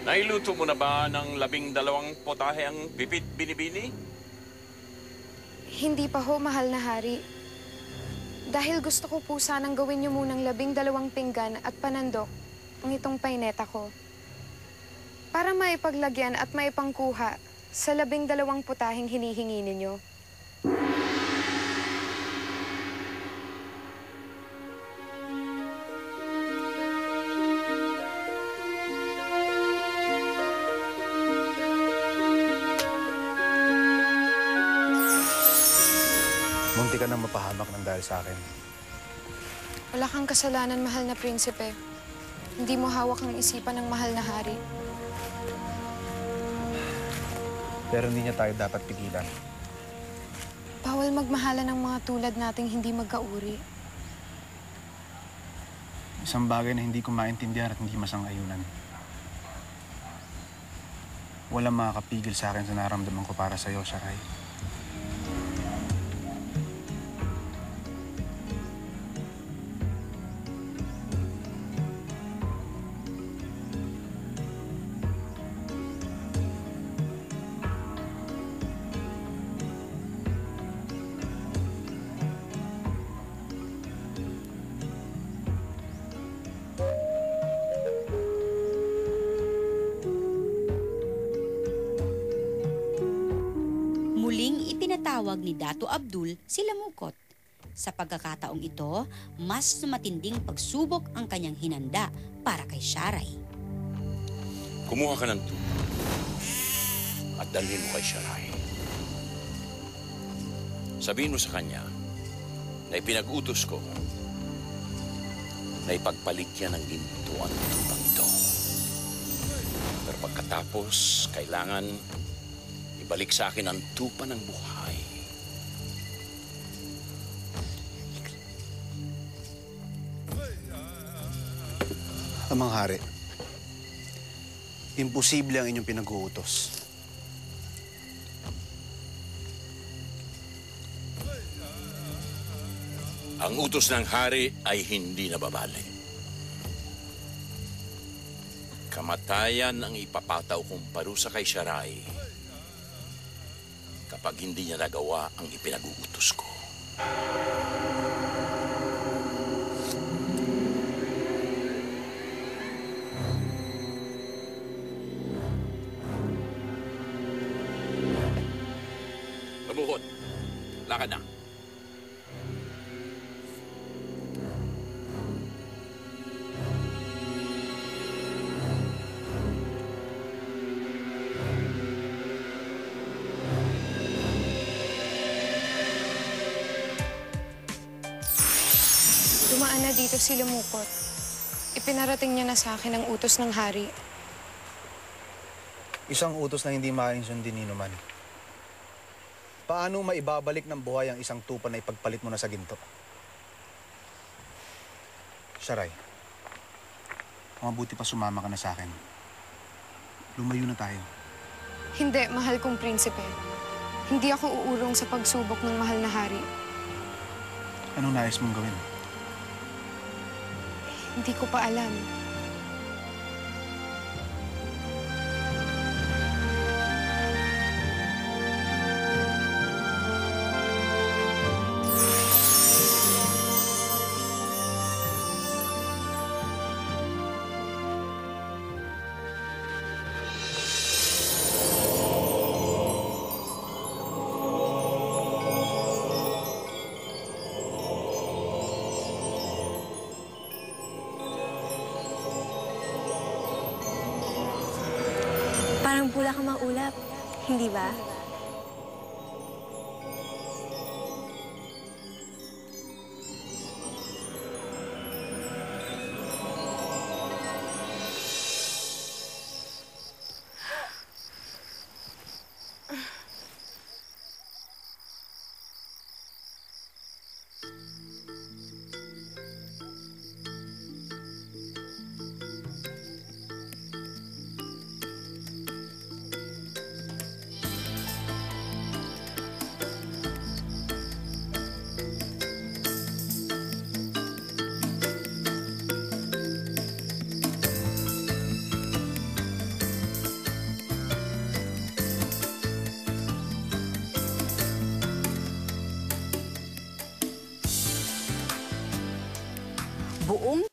Nailuto mo na ba ng 12 potahe ang pipit binibini? Hindi pa ho, mahal na hari. Dahil gusto ko po sanang gawin niyo munang 12 pinggan at panandok ang itong paineta ko. Para maipaglagyan at maipangkuha sa 12 putaheng hinihingi ninyo. Munti ka nang mapahamak ng dahil sa akin. Wala kang kasalanan, mahal na prinsipe. Hindi mo hawak ang isipan ng mahal na hari. Pero hindi niya tayo dapat pigilan. Bawal magmahalan ng mga tulad nating hindi magkauri. Isang bagay na hindi ko maintindihan at hindi masang-ayunan. Walang makakapigil sa akin sa nararamdaman ko para sa'yo, Saray. Muling ipinatawag ni Dato Abdul si Lamukot. Sa pagkakataong ito, mas matinding pagsubok ang kanyang hinanda para kay Sharay. Kumuha ka ng tubo at dalhin mo kay Sharay. Sabihin mo sa kanya na ipinag-utos ko na ipagpalit niya ng ginto ang tubang ito. Pero pagkatapos, kailangan ibalik sa akin ang tupa ng buhay. Amang hari, imposible ang inyong pinag-uutos. Ang utos ng hari ay hindi nababali. Kamatayan ang ipapataw kong parusa kay Sharay kapag hindi niya nagawa ang ipinag-uutos ko. Labuhon, lakad na. Dumaan na dito si Lamukot. Ipinarating niya na sa akin ang utos ng hari. Isang utos na hindi maaaring sundin ni Numan. Paano maibabalik ng buhay ang isang tupa na ipagpalit mo na sa ginto? Sharay, mabuti pa sumama ka na sa akin. Lumayo na tayo. Hindi, mahal kong prinsipe. Hindi ako uurong sa pagsubok ng mahal na hari. Anong nais mong gawin? Hindi ko pa alam. Parang pula kang maulap, hindi ba? buong